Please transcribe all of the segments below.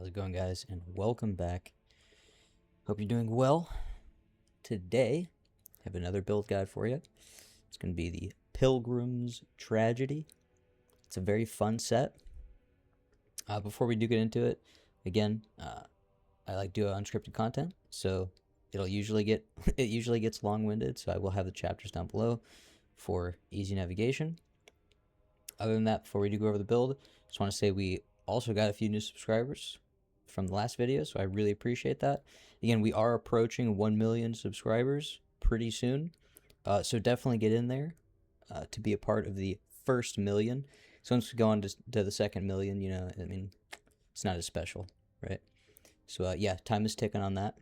How's it going, guys? And welcome back. Hope you're doing well. Today, I have another build guide for you. It's going to be the Pilgrim's Tragedy. It's a very fun set. Before we do get into it, again, I like do unscripted content, so it usually gets long-winded. So I will have the chapters down below for easy navigation. Other than that, before we do go over the build, just want to say we also got a few new subscribers from the last video, so I really appreciate that. Again, we are approaching 1 million subscribers pretty soon, so definitely get in there to be a part of the first million. So once we go on to the second million, I mean, it's not as special, right? So yeah, time is ticking on that,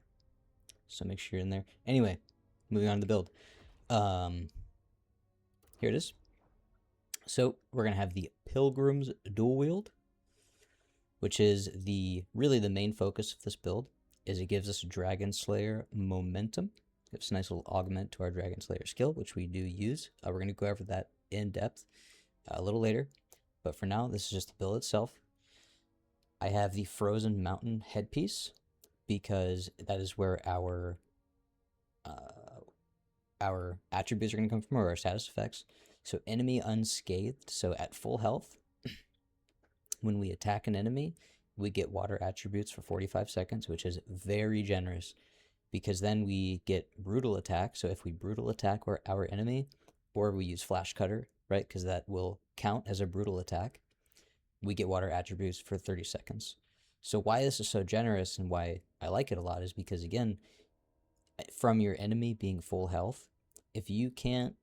so make sure you're in there. Anyway, moving on to the build. Here it is. So we're going to have the Pilgrim's Dual Wield, which is really the main focus of this build, is it gives us Dragon Slayer momentum. Gives a nice little augment to our Dragon Slayer skill, which we do use. We're going to go over that in depth a little later, but for now, this is just the build itself. I have the Frozen Mountain headpiece because that is where our attributes are going to come from, or our status effects. So enemy unscathed, so at full health, when we attack an enemy, we get water attributes for 45 seconds, which is very generous because then we get brutal attack. So if we brutal attack our enemy, or we use flash cutter, right, because that will count as a brutal attack, we get water attributes for 30 seconds. So why this is so generous and why I like it a lot is because, again, from your enemy being full health, if you can't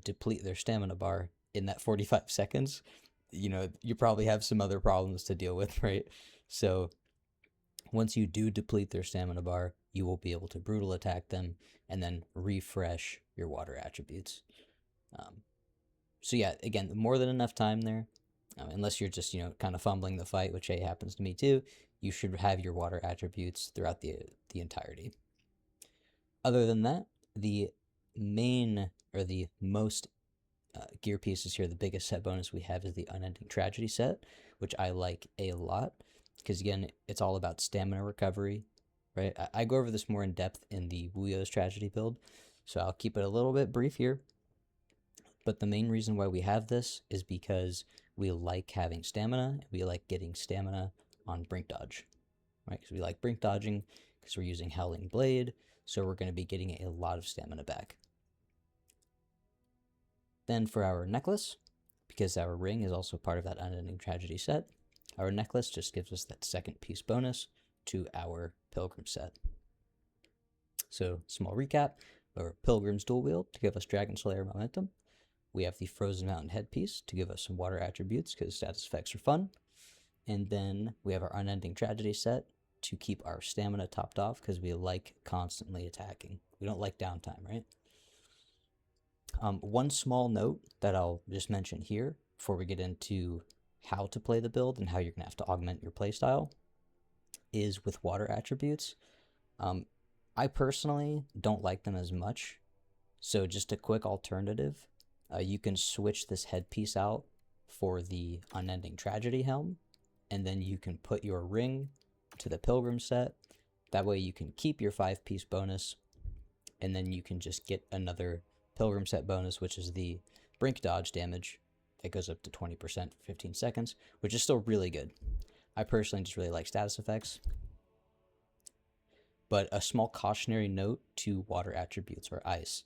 deplete their stamina bar in that 45 seconds, you probably have some other problems to deal with, right? So once you do deplete their stamina bar, you will be able to brutal attack them and then refresh your water attributes. So yeah, again, more than enough time there. Unless you're just, kind of fumbling the fight, which happens to me too, you should have your water attributes throughout the entirety. Other than that, the main or the most gear pieces here, the biggest set bonus we have is the Unending Tragedy set, which I like a lot because, again, it's all about stamina recovery, right? I go over this more in depth in the Wuyo's Tragedy build, so I'll keep it a little bit brief here. But the main reason why we have this is because we like having stamina. We like getting stamina on brink dodge, right? Because we like brink dodging because we're using Howling Blade, so we're going to be getting a lot of stamina back. Then for our necklace, because our ring is also part of that Unending Tragedy set, our necklace just gives us that second piece bonus to our Pilgrim set. So, small recap, our Pilgrim's Dual Wield to give us Dragon Slayer momentum. We have the Frozen Mountain headpiece to give us some water attributes because status effects are fun. And then we have our Unending Tragedy set to keep our stamina topped off because we like constantly attacking. We don't like downtime, right? One small note that I'll just mention here before we get into how to play the build and how you're going to have to augment your playstyle is with water attributes. I personally don't like them as much, so just a quick alternative. You can switch this headpiece out for the Unending Tragedy helm, and then you can put your ring to the Pilgrim set. That way you can keep your 5-piece bonus, and then you can just get another Pilgrim set bonus, which is the brink dodge damage that goes up to 20% for 15 seconds, which is still really good. I personally just really like status effects. But a small cautionary note to water attributes or ice.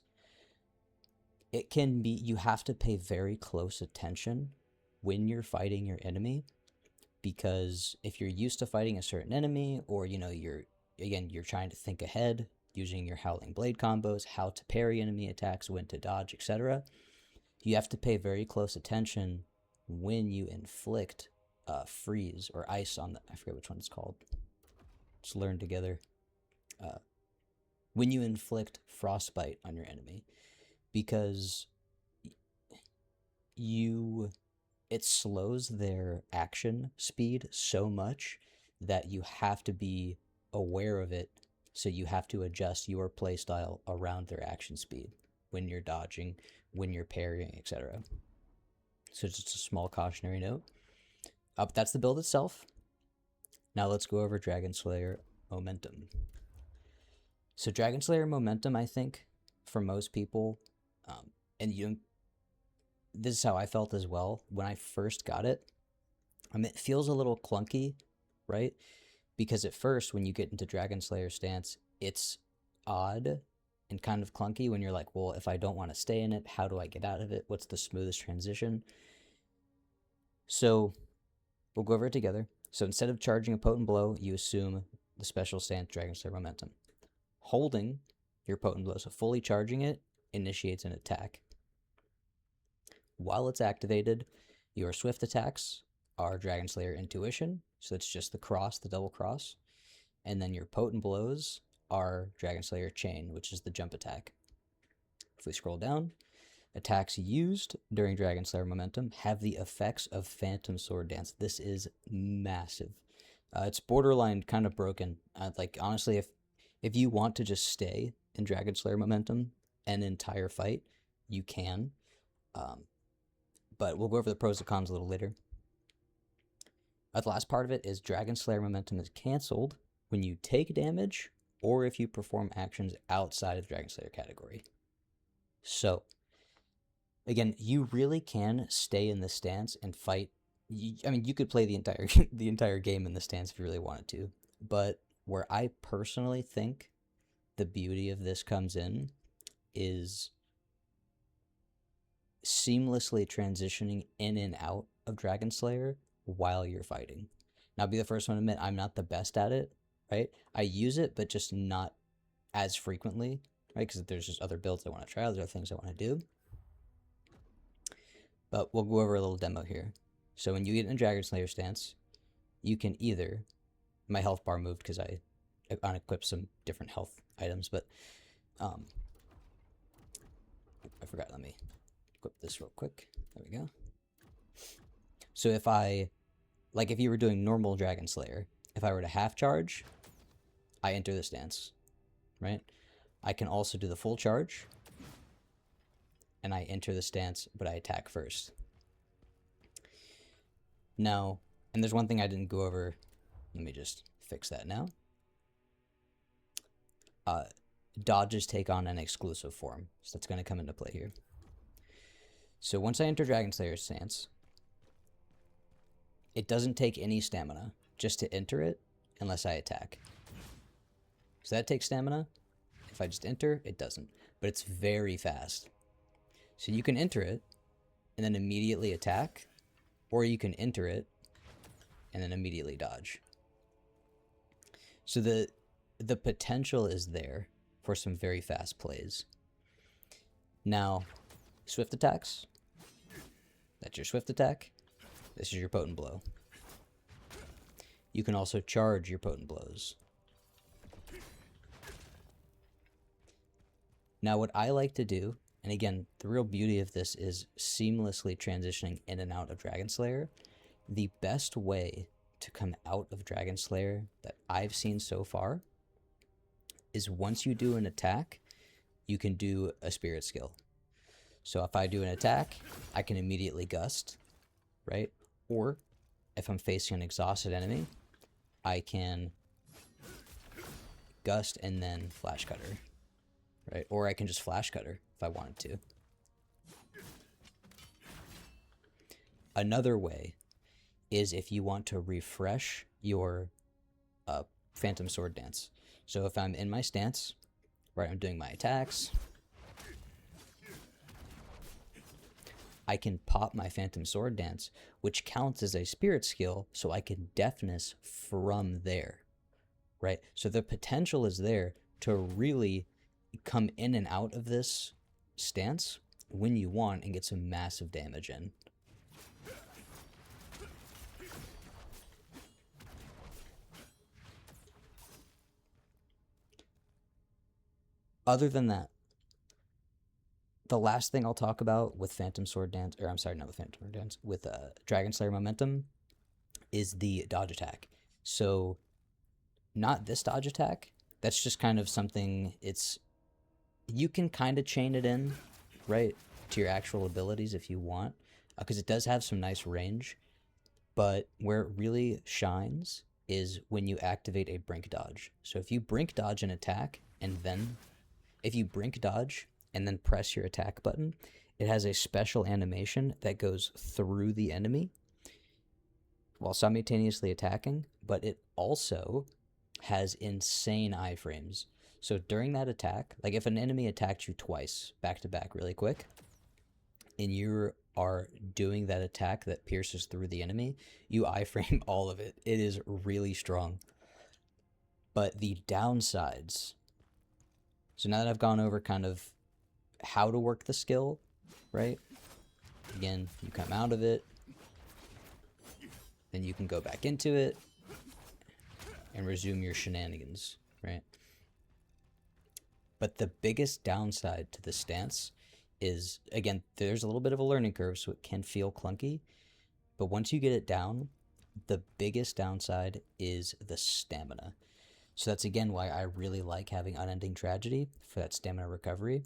It can be, you have to pay very close attention when you're fighting your enemy, because if you're used to fighting a certain enemy, or you're trying to think ahead using your Howling Blade combos, how to parry enemy attacks, when to dodge, etc. You have to pay very close attention when you inflict freeze or ice on I forget which one it's called. Let's learn together. When you inflict frostbite on your enemy, because it slows their action speed so much that you have to be aware of it. So you have to adjust your playstyle around their action speed when you're dodging, when you're parrying, etc. So just a small cautionary note. But that's the build itself. Now let's go over Dragon Slayer momentum. So Dragon Slayer momentum, I think, for most people, and this is how I felt as well when I first got it. It feels a little clunky, right? Because at first, when you get into Dragon Slayer stance, it's odd and kind of clunky when you're like, well, if I don't want to stay in it, how do I get out of it? What's the smoothest transition? So we'll go over it together. So instead of charging a potent blow, you assume the special stance Dragon Slayer momentum. Holding your potent blow, so fully charging it, initiates an attack. While it's activated, your swift attacks are Dragon Slayer Intuition, so it's just the cross, the double cross. And then your potent blows are Dragon Slayer Chain, which is the jump attack. If we scroll down, attacks used during Dragon Slayer momentum have the effects of Phantom Sword Dance. This is massive. It's borderline kind of broken. Like, honestly, if you want to just stay in Dragon Slayer momentum an entire fight, you can. But we'll go over the pros and cons a little later. The last part of it is Dragon Slayer momentum is canceled when you take damage or if you perform actions outside of the Dragon Slayer category. So, again, you really can stay in this stance and fight. I mean, you could play the entire game in this stance if you really wanted to. But where I personally think the beauty of this comes in is seamlessly transitioning in and out of Dragon Slayer while you're fighting. Now, I'll be the first one to admit I'm not the best at it, right? I use it, but just not as frequently, right? Because there's just other builds I want to try, there's other things I want to do. But we'll go over a little demo here. So when you get in a Dragon Slayer stance, you can either, my health bar moved because I unequipped some different health items, but I forgot, let me equip this real quick. There we go. So if you were doing normal Dragon Slayer, if I were to half charge, I enter the stance, right? I can also do the full charge, and I enter the stance, but I attack first. Now, and there's one thing I didn't go over. Let me just fix that now. Dodges take on an exclusive form, so that's going to come into play here. So once I enter Dragon Slayer stance, it doesn't take any stamina just to enter it unless I attack. So that takes stamina. If I just enter, it doesn't. But it's very fast. So you can enter it and then immediately attack, or you can enter it and then immediately dodge. So the potential is there for some very fast plays. Now, swift attacks. That's your swift attack. This is your potent blow. You can also charge your potent blows. Now, what I like to do, and again, the real beauty of this is seamlessly transitioning in and out of Dragon Slayer. The best way to come out of Dragon Slayer that I've seen so far is once you do an attack, you can do a spirit skill. So if I do an attack, I can immediately gust, right? Or if I'm facing an exhausted enemy, I can gust and then flash cutter, right? Or I can just flash cutter if I wanted to. Another way is if you want to refresh your Phantom Sword Dance. So if I'm in my stance, right, I'm doing my attacks, I can pop my Phantom Sword Dance, which counts as a spirit skill, so I can deafness from there, right? So the potential is there to really come in and out of this stance when you want and get some massive damage in. Other than that, the last thing I'll talk about with Phantom Sword Dance, or I'm sorry, not with Phantom Sword Dance, with Dragon Slayer Momentum, is the dodge attack. So, not this dodge attack. That's just kind of something, you can kind of chain it in, right, to your actual abilities if you want, because it does have some nice range, but where it really shines is when you activate a brink dodge. So if you brink dodge an attack and then press your attack button, it has a special animation that goes through the enemy while simultaneously attacking, but it also has insane iframes. So during that attack, like if an enemy attacked you twice back to back really quick, and you are doing that attack that pierces through the enemy, you iframe all of it. It is really strong. But the downsides, so now that I've gone over kind of how to work the skill, right? Again, you come out of it, then you can go back into it and resume your shenanigans, right? But the biggest downside to the stance is, again, there's a little bit of a learning curve, so it can feel clunky. But once you get it down, the biggest downside is the stamina. So that's, again, why I really like having Unending Tragedy for that stamina recovery.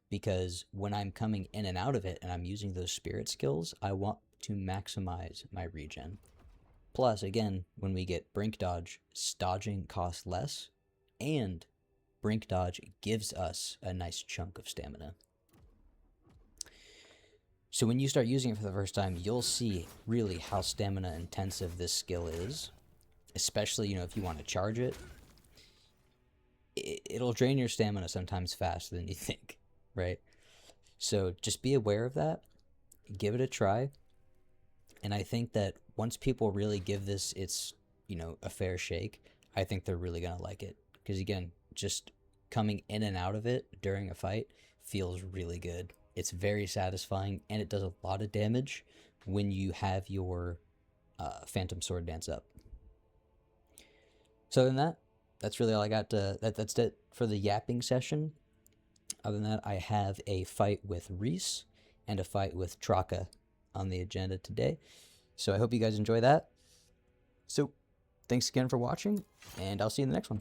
Because when I'm coming in and out of it and I'm using those spirit skills, I want to maximize my regen. Plus, again, when we get Brink Dodge, dodging costs less, and Brink Dodge gives us a nice chunk of stamina. So when you start using it for the first time, you'll see really how stamina intensive this skill is. Especially, if you want to charge it. It'll drain your stamina sometimes faster than you think, right? So just be aware of that. Give it a try. And I think that once people really give this its, a fair shake, I think they're really going to like it. Because again, just coming in and out of it during a fight feels really good. It's very satisfying, and it does a lot of damage when you have your Phantom Sword Dance up. So other than that, that's really all I got. That's it for the yapping session. Other than that, I have a fight with Reese and a fight with Trokka on the agenda today. So I hope you guys enjoy that. So thanks again for watching, and I'll see you in the next one.